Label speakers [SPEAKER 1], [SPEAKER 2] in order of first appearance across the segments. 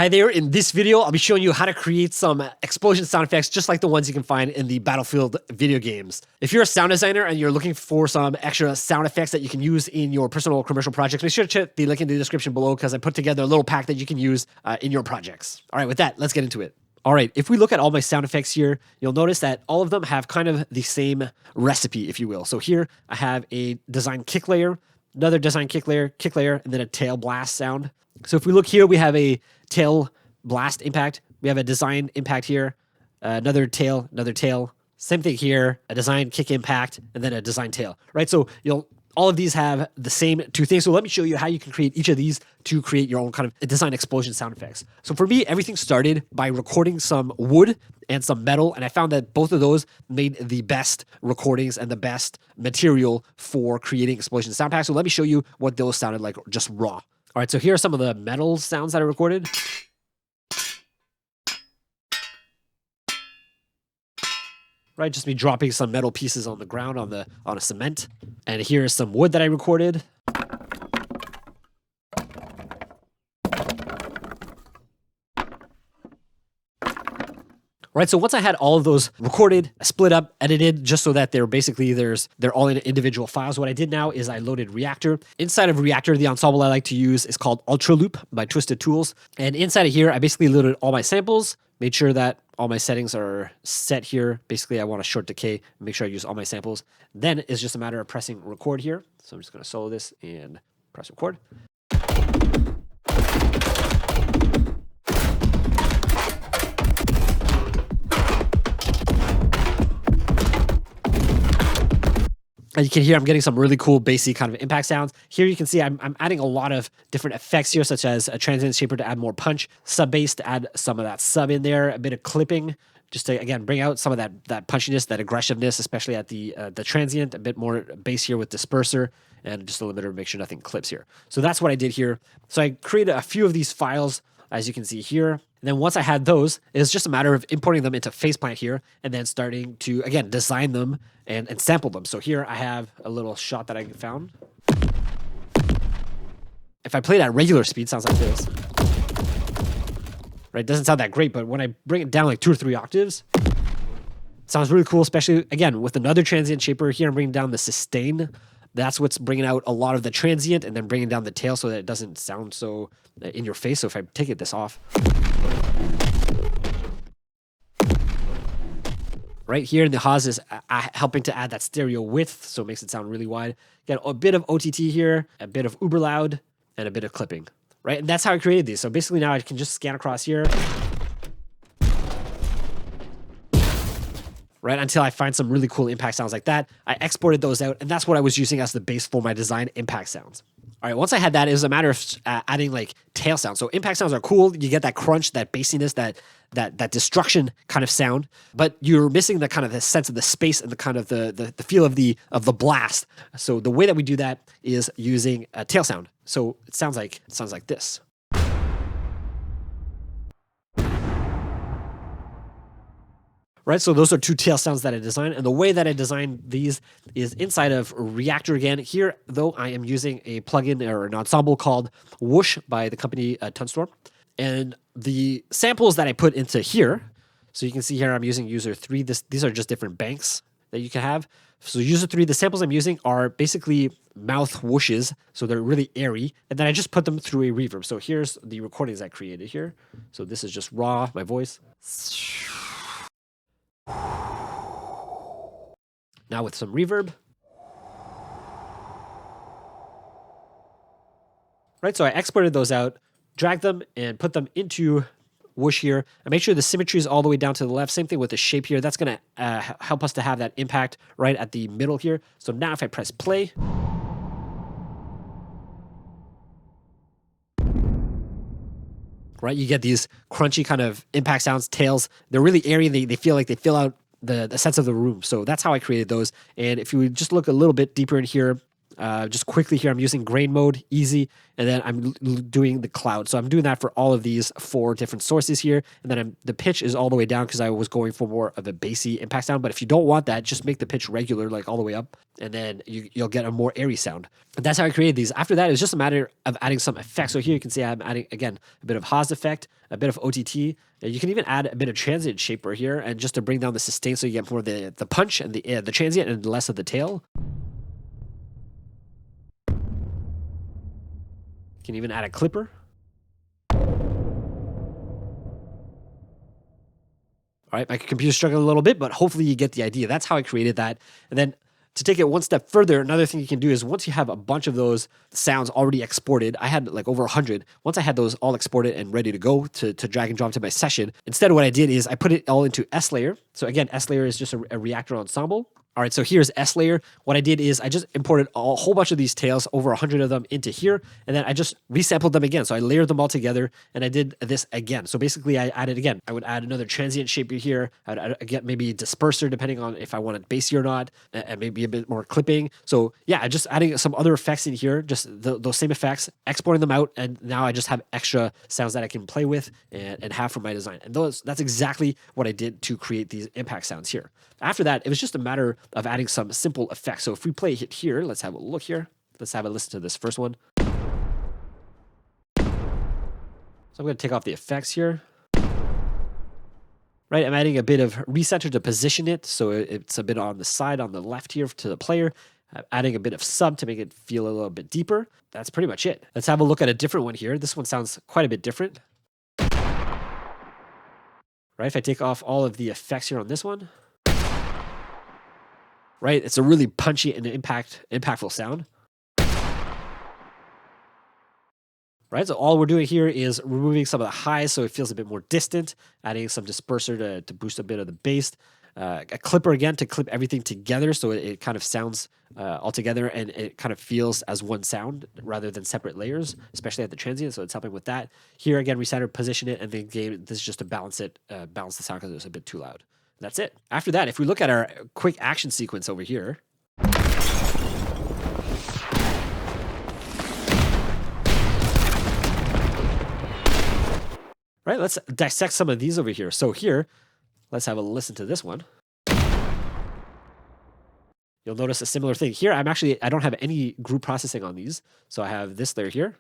[SPEAKER 1] Hi there, in this video, I'll be showing you how to create some explosion sound effects just like the ones you can find in the Battlefield video games. If you're a sound designer and you're looking for some extra sound effects that you can use in your personal or commercial projects, make sure to check the link in the description below because I put together a little pack that you can use in your projects. All right, with that, let's get into it. All right, if we look at all my sound effects here, you'll notice that all of them have kind of the same recipe, if you will. So here I have a design kick layer, another design kick layer, and then a tail blast sound. So if we look here, we have a tail blast impact. We have a design impact here, another tail. Same thing here, a design kick impact, and then a design tail, right? So all of these have the same two things. So let me show you how you can create each of these to create your own kind of design explosion sound effects. So for me, everything started by recording some wood and some metal. And I found that both of those made the best recordings and the best material for creating explosion sound packs. So let me show you what those sounded like just raw. All right, so here are some of the metal sounds that I recorded. Right, just me dropping some metal pieces on the ground on a cement. And here's some wood that I recorded. Right, so once I had all of those recorded, split up, edited, just so that they're all in individual files, what I did now is I loaded Reactor. Inside of Reactor, the ensemble I like to use is called Ultra Loop by Twisted Tools. And inside of here, I basically loaded all my samples, made sure that all my settings are set here. Basically, I want a short decay, make sure I use all my samples. Then it's just a matter of pressing record here. So I'm just gonna solo this and press record. And you can hear I'm getting some really cool bassy kind of impact sounds. Here you can see I'm adding a lot of different effects here, such as a transient shaper to add more punch, sub bass to add some of that sub in there, a bit of clipping, just to, again, bring out some of that punchiness, that aggressiveness, especially at the transient, a bit more bass here with disperser, and just a limiter to make sure nothing clips here. So that's what I did here. So I created a few of these files, as you can see here. And then once I had those, it's just a matter of importing them into Faceplant here and then starting to, again, design them and sample them. So here I have a little shot that I found. If I play it at regular speed, it sounds like this. Right, it doesn't sound that great, but when I bring it down like 2 or 3 octaves, it sounds really cool, especially, again, with another transient shaper. Here I'm bringing down the sustain. That's what's bringing out a lot of the transient and then bringing down the tail so that it doesn't sound so in your face. So if I take this off. Right here in the Haas is helping to add that stereo width, so it makes it sound really wide. Got a bit of OTT here, a bit of uber loud, and a bit of clipping. Right, and that's how I created these. So basically now I can just scan across here. Right, until I find some really cool impact sounds like that. I exported those out, and that's what I was using as the base for my design impact sounds. All right, once I had that, it was a matter of adding like tail sounds. So impact sounds are cool. You get that crunch, that bassiness, that destruction kind of sound, but you're missing the kind of the sense of the space and the kind of the feel of the blast. So the way that we do that is using a tail sound. So it sounds like this. Right, so those are 2 tail sounds that I designed, and the way that I designed these is inside of Reactor again. Here, though, I am using a plugin or an ensemble called Whoosh by the company Tunstorm, and the samples that I put into here, so you can see here I'm using user 3. These are just different banks that you can have. So user 3, the samples I'm using are basically mouth whooshes, so they're really airy, and then I just put them through a reverb. So here's the recordings I created here. So this is just raw, my voice. Now with some reverb. Right, so I exported those out, dragged them, and put them into Whoosh here. I make sure the symmetry is all the way down to the left. Same thing with the shape here. That's going to help us to have that impact right at the middle here. So now if I press play, right, you get these crunchy kind of impact sounds, tails. They're really airy. They feel like they fill out the sense of the room. So that's how I created those. And if you just look a little bit deeper in here, Just quickly here, I'm using grain mode, easy, and then I'm doing the cloud. So I'm doing that for all of these 4 different sources here. And then the pitch is all the way down because I was going for more of a bassy impact sound. But if you don't want that, just make the pitch regular, like all the way up, and then you'll get a more airy sound. And that's how I created these. After that, it was just a matter of adding some effects. So here you can see I'm adding, again, a bit of Haas effect, a bit of OTT. You can even add a bit of transient shaper here, and just to bring down the sustain so you get more of the punch and the transient and less of the tail. You can even add a clipper. All right, my computer's struggling a little bit, but hopefully you get the idea. That's how I created that. And then to take it one step further, another thing you can do is once you have a bunch of those sounds already exported, I had like over 100. Once I had those all exported and ready to go to drag and drop to my session, instead what I did is I put it all into S layer. So again, S layer is just a reactor ensemble. All right, so here's S layer. What I did is I just imported a whole bunch of these tails, over 100 of them, into here, and then I just resampled them again. So I layered them all together, and I did this again. So basically, I added again. I would add another transient shaper here. I would get maybe disperser, depending on if I wanted bassy or not, and maybe a bit more clipping. So yeah, I just adding some other effects in here, just those same effects, exporting them out, and now I just have extra sounds that I can play with and have for my design. And that's exactly what I did to create these impact sounds here. After that, it was just a matter of adding some simple effects. So if we play it here, let's have a look here. Let's have a listen to this first one. So I'm going to take off the effects here. Right, I'm adding a bit of recenter to position it, so it's a bit on the side, on the left here to the player. I'm adding a bit of sub to make it feel a little bit deeper. That's pretty much it. Let's have a look at a different one here. This one sounds quite a bit different. Right, if I take off all of the effects here on this one. Right, it's a really punchy and impactful sound. Right, so all we're doing here is removing some of the highs so it feels a bit more distant, adding some disperser to boost a bit of the bass, a clipper again to clip everything together so it kind of sounds all together and it kind of feels as one sound rather than separate layers, especially at the transient, so it's helping with that. Here again, recenter, position it, and then this is just to balance the sound because it was a bit too loud. That's it. After that, if we look at our quick action sequence over here, right, let's dissect some of these over here. So here, let's have a listen to this one. You'll notice a similar thing. Here, I don't have any group processing on these. So I have this layer here.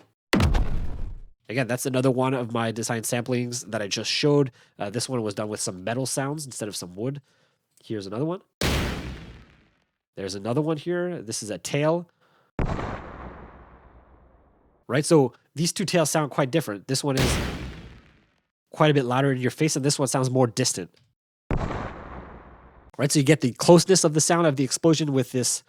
[SPEAKER 1] Again, that's another one of my design samplings that I just showed. This one was done with some metal sounds instead of some wood. Here's another one. There's another one here. This is a tail. Right, so these two tails sound quite different. This one is quite a bit louder in your face, and this one sounds more distant. Right, so you get the closeness of the sound of the explosion with this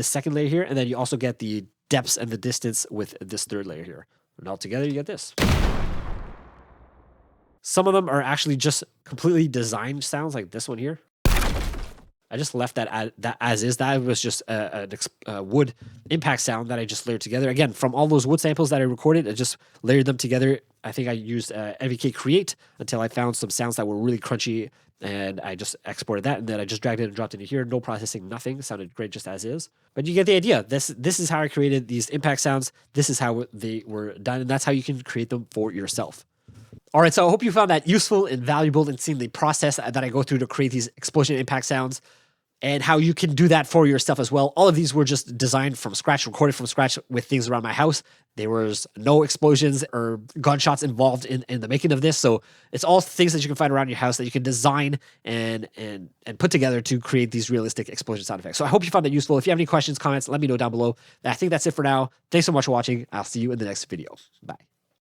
[SPEAKER 1] second layer here, and then you also get the depths and the distance with this third layer here. And all together, you get this. Some of them are actually just completely designed sounds, like this one here. I just left that as is. That was just a wood impact sound that I just layered together. Again, from all those wood samples that I recorded, I just layered them together. I think I used NVK Create until I found some sounds that were really crunchy, and I just exported that, and then I just dragged it and dropped it into here. No processing, nothing. Sounded great just as is. But you get the idea. This is how I created these impact sounds. This is how they were done, and that's how you can create them for yourself. All right, so I hope you found that useful and valuable in seeing the process that I go through to create these explosion impact sounds and how you can do that for yourself as well. All of these were just designed from scratch, recorded from scratch with things around my house. There was no explosions or gunshots involved in the making of this. So it's all things that you can find around your house that you can design and put together to create these realistic explosion sound effects. So I hope you found that useful. If you have any questions, comments, let me know down below. I think that's it for now. Thanks so much for watching. I'll see you in the next video. Bye.